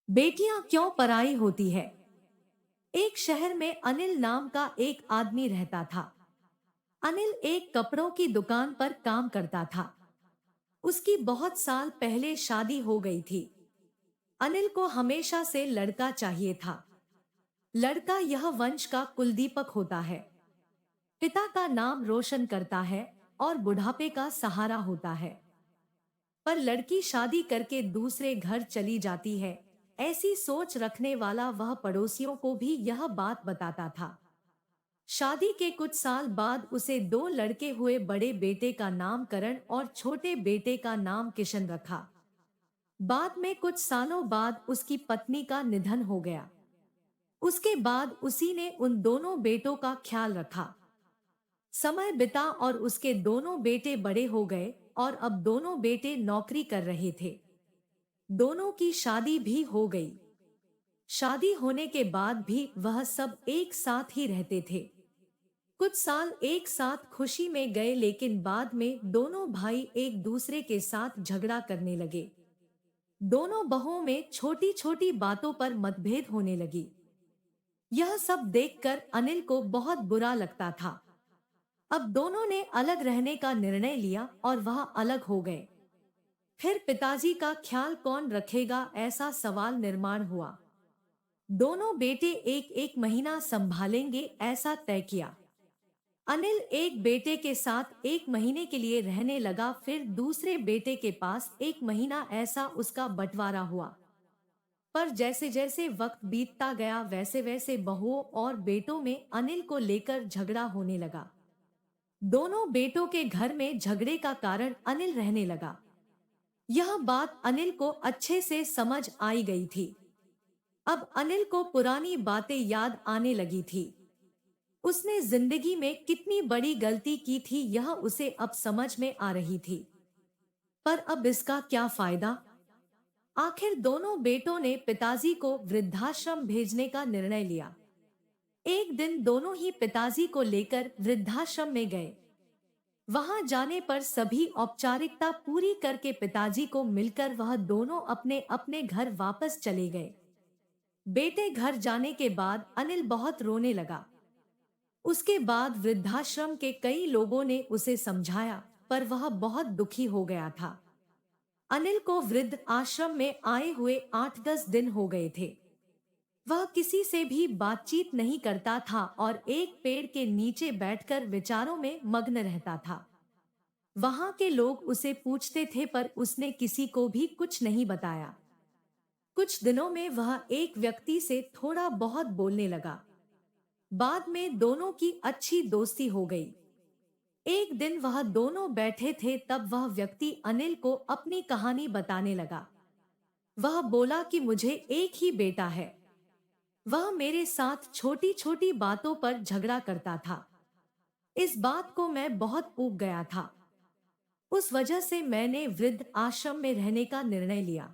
बेटियां क्यों पराई होती है। एक शहर में अनिल नाम का एक आदमी रहता था। अनिल एक कपड़ों की दुकान पर काम करता था। उसकी बहुत साल पहले शादी हो गई थी। अनिल को हमेशा से लड़का चाहिए था। लड़का यह वंश का कुलदीपक होता है, पिता का नाम रोशन करता है और बुढ़ापे का सहारा होता है। पर लड़की शादी करके दूसरे घर चली जाती है। ऐसी सोच रखने वाला वह पड़ोसियों को भी यह बात बताता था। शादी के कुछ साल बाद उसे दो लड़के हुए। बड़े बेटे का नाम करण और छोटे बेटे का नाम किशन रखा। बाद में कुछ सालों बाद उसकी पत्नी का निधन हो गया। उसके बाद उसी ने उन दोनों बेटों का ख्याल रखा। समय बिता और उसके दोनों बेटे बड़े हो गए और अब दोनों बेटे नौकरी कर रहे थे। दोनों की शादी भी हो गई। शादी होने के बाद भी वह सब एक साथ ही रहते थे। कुछ साल एक साथ खुशी में गए, लेकिन बाद में दोनों भाई एक दूसरे के साथ झगड़ा करने लगे। दोनों बहुओं में छोटी छोटी बातों पर मतभेद होने लगी। यह सब देखकर अनिल को बहुत बुरा लगता था। अब दोनों ने अलग रहने का निर्णय लिया और वह अलग हो गए। फिर पिताजी का ख्याल कौन रखेगा, ऐसा सवाल निर्माण हुआ। दोनों बेटे एक एक महीना संभालेंगे, ऐसा तय किया। अनिल एक बेटे के साथ एक महीने के लिए रहने लगा, फिर दूसरे बेटे के पास एक महीना, ऐसा उसका बंटवारा हुआ। पर जैसे जैसे वक्त बीतता गया वैसे वैसे बहुओं और बेटों में अनिल को लेकर झगड़ा होने लगा। दोनों बेटों के घर में झगड़े का कारण अनिल रहने लगा। यह बात अनिल को अच्छे से समझ आई गई थी। अब अनिल को पुरानी बातें याद आने लगी थी। उसने जिंदगी में कितनी बड़ी गलती की थी, यह उसे अब समझ में आ रही थी। पर अब इसका क्या फायदा। आखिर दोनों बेटों ने पिताजी को वृद्धाश्रम भेजने का निर्णय लिया। एक दिन दोनों ही पिताजी को लेकर वृद्धाश्रम में गए। वहां जाने पर सभी औपचारिकता पूरी करके पिताजी को मिलकर वह दोनों अपने अपने घर वापस चले गए। बेटे घर जाने के बाद अनिल बहुत रोने लगा। उसके बाद वृद्धाश्रम के कई लोगों ने उसे समझाया, पर वह बहुत दुखी हो गया था। अनिल को वृद्ध आश्रम में आए हुए 8-10 दिन हो गए थे। वह किसी से भी बातचीत नहीं करता था और एक पेड़ के नीचे बैठकर विचारों में मग्न रहता था। वहां के लोग उसे पूछते थे, पर उसने किसी को भी कुछ नहीं बताया। कुछ दिनों में वह एक व्यक्ति से थोड़ा बहुत बोलने लगा। बाद में दोनों की अच्छी दोस्ती हो गई। एक दिन वह दोनों बैठे थे, तब वह व्यक्ति अनिल को अपनी कहानी बताने लगा। वह बोला कि मुझे एक ही बेटा है। वह मेरे साथ छोटी छोटी बातों पर झगड़ा करता था। इस बात को मैं बहुत ऊब गया था। उस वजह से मैंने वृद्ध आश्रम में रहने का निर्णय लिया।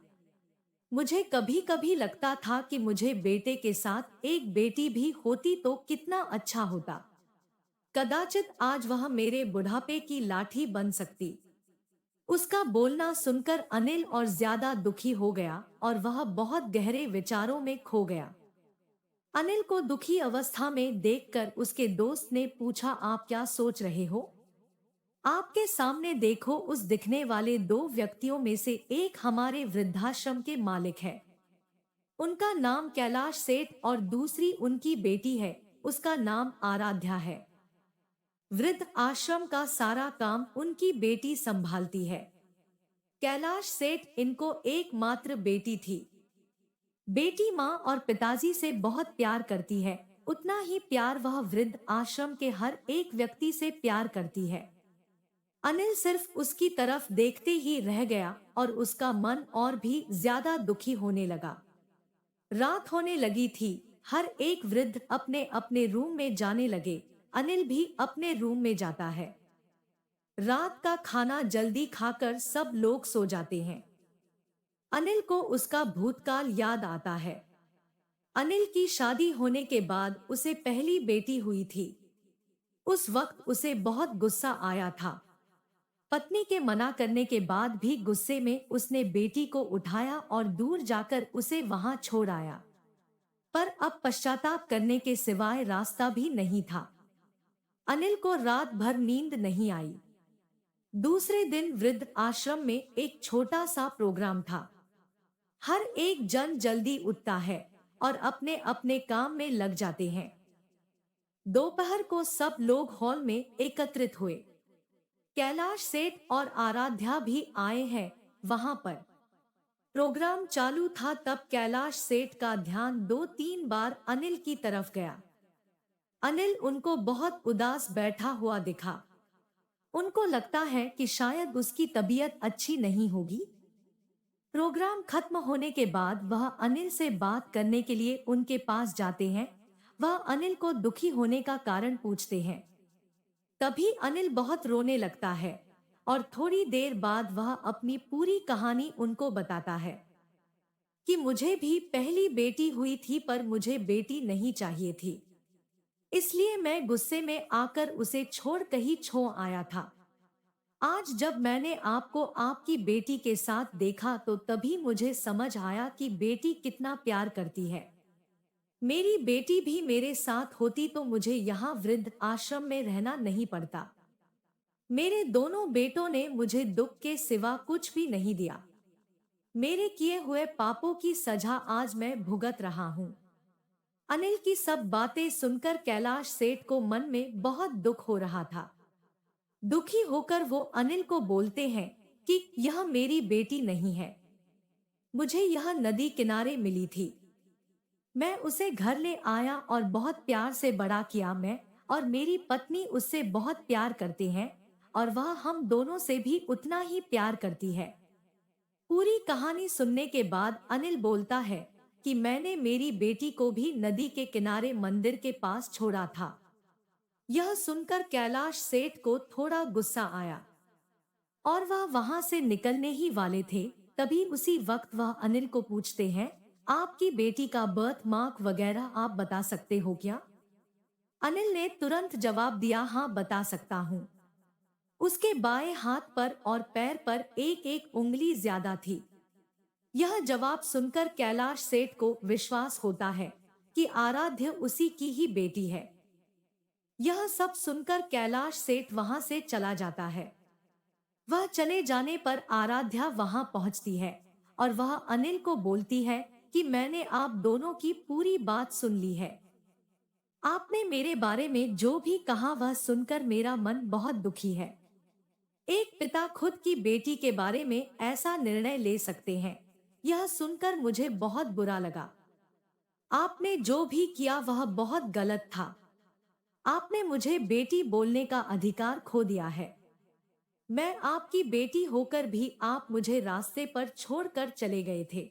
मुझे कभी कभी लगता था कि मुझे बेटे के साथ एक बेटी भी होती तो कितना अच्छा होता। कदाचित आज वह मेरे बुढ़ापे की लाठी बन सकती। उसका बोलना सुनकर अनिल और ज्यादा दुखी हो गया और वह बहुत गहरे विचारों में खो गया। अनिल को दुखी अवस्था में देखकर उसके दोस्त ने पूछा, आप क्या सोच रहे हो। आपके सामने देखो, उस दिखने वाले दो व्यक्तियों में से एक हमारे वृद्धाश्रम के मालिक है। उनका नाम कैलाश सेठ और दूसरी उनकी बेटी है, उसका नाम आराध्या है। वृद्ध आश्रम का सारा काम उनकी बेटी संभालती है। कैलाश सेठ इनको एकमात्र बेटी थी। बेटी माँ और पिताजी से बहुत प्यार करती है, उतना ही प्यार वह वृद्ध आश्रम के हर एक व्यक्ति से प्यार करती है। अनिल सिर्फ उसकी तरफ देखते ही रह गया और उसका मन और भी ज्यादा दुखी होने लगा। रात होने लगी थी। हर एक वृद्ध अपने अपने रूम में जाने लगे। अनिल भी अपने रूम में जाता है। रात का खाना जल्दी खाकर सब लोग सो जाते हैं। अनिल को उसका भूतकाल याद आता है। अनिल की शादी होने के बाद उसे पहली बेटी हुई थी। उस वक्त उसे बहुत गुस्सा आया था। पत्नी के मना करने के बाद भी गुस्से में उसने बेटी को उठाया और दूर जाकर उसे वहां छोड़ आया। पर अब पश्चाताप करने के सिवाय रास्ता भी नहीं था। अनिल को रात भर नींद नहीं आई। दूसरे दिन वृद्ध आश्रम में एक छोटा सा प्रोग्राम था। हर एक जन जल्दी उठता है और अपने अपने काम में लग जाते हैं। दोपहर को सब लोग हॉल में एकत्रित हुए। कैलाश सेठ और आराध्या भी आए हैं वहां पर। प्रोग्राम चालू था तब कैलाश सेठ का ध्यान 2-3 बार अनिल की तरफ गया। अनिल उनको बहुत उदास बैठा हुआ दिखा। उनको लगता है कि शायद उसकी तबीयत अच्छी नहीं होगी। प्रोग्राम खत्म होने के बाद वह अनिल से बात करने के लिए उनके पास जाते हैं। वह अनिल को दुखी होने का कारण पूछते हैं। तभी अनिल बहुत रोने लगता है और थोड़ी देर बाद वह अपनी पूरी कहानी उनको बताता है कि मुझे भी पहली बेटी हुई थी पर मुझे बेटी नहीं चाहिए थी, इसलिए मैं गुस्से में आकर उसे छोड़ कहीं छो आया था। आज जब मैंने आपको आपकी बेटी के साथ देखा तो तभी मुझे समझ आया कि बेटी कितना प्यार करती है। मेरी बेटी भी मेरे साथ होती तो मुझे यहाँ वृद्ध आश्रम में रहना नहीं पड़ता। मेरे दोनों बेटों ने मुझे दुख के सिवा कुछ भी नहीं दिया। मेरे किए हुए पापों की सजा आज मैं भुगत रहा हूँ। अनिल की सब बातें सुनकर कैलाश सेठ को मन में बहुत दुख हो रहा था। दुखी होकर वो अनिल को बोलते हैं कि यह मेरी बेटी नहीं है, मुझे यह नदी किनारे मिली थी। मैं उसे घर ले आया और बहुत प्यार से बड़ा किया। मैं और मेरी पत्नी उससे बहुत प्यार करते हैं और वह हम दोनों से भी उतना ही प्यार करती है। पूरी कहानी सुनने के बाद अनिल बोलता है कि मैंने मेरी बेटी को भी नदी के किनारे मंदिर के पास छोड़ा था। यह सुनकर कैलाश सेठ को थोड़ा गुस्सा आया और वह वहां से निकलने ही वाले थे। तभी उसी वक्त वह अनिल को पूछते हैं, आपकी बेटी का बर्थ मार्क वगैरह आप बता सकते हो क्या? अनिल ने तुरंत जवाब दिया, हाँ बता सकता हूँ। उसके बाएं हाथ पर और पैर पर एक एक उंगली ज्यादा थी। यह जवाब सुनकर कैलाश सेठ को विश्वास होता है कि आराध्य उसी की ही बेटी है। यह सब सुनकर कैलाश सेठ वहां से चला जाता है। वह चले जाने पर आराध्या वहां पहुंचती है और वह अनिल को बोलती है कि मैंने आप दोनों की पूरी बात सुन ली है। आपने मेरे बारे में जो भी कहा वह सुनकर मेरा मन बहुत दुखी है। एक पिता खुद की बेटी के बारे में ऐसा निर्णय ले सकते हैं, यह सुनकर मुझे बहुत बुरा लगा। आपने जो भी किया वह बहुत गलत था। आपने मुझे बेटी बोलने का अधिकार खो दिया है। मैं आपकी बेटी होकर भी आप मुझे रास्ते पर छोड़कर चले गए थे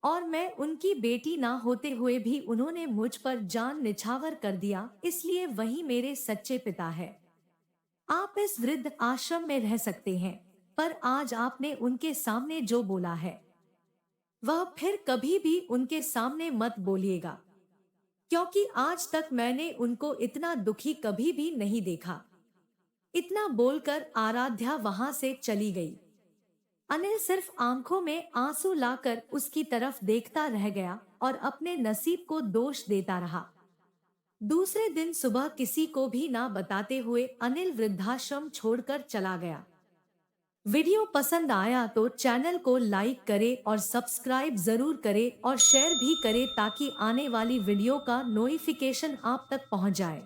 और मैं उनकी बेटी ना होते हुए भी उन्होंने मुझ पर जान निछावर कर दिया, इसलिए वही मेरे सच्चे पिता है। आप इस वृद्ध आश्रम में रह सकते हैं, पर आज आपने उनके सामने जो बोला है वह फिर कभी भी उनके सामने मत बोलिएगा, क्योंकि आज तक मैंने उनको इतना दुखी कभी भी नहीं देखा। इतना बोलकर आराध्या वहां से चली गई। अनिल सिर्फ आंखों में आंसू लाकर उसकी तरफ देखता रह गया और अपने नसीब को दोष देता रहा। दूसरे दिन सुबह किसी को भी ना बताते हुए अनिल वृद्धाश्रम छोड़कर चला गया। वीडियो पसंद आया तो चैनल को लाइक करें और सब्सक्राइब जरूर करें और शेयर भी करें ताकि आने वाली वीडियो का नोटिफिकेशन आप तक पहुंच जाए।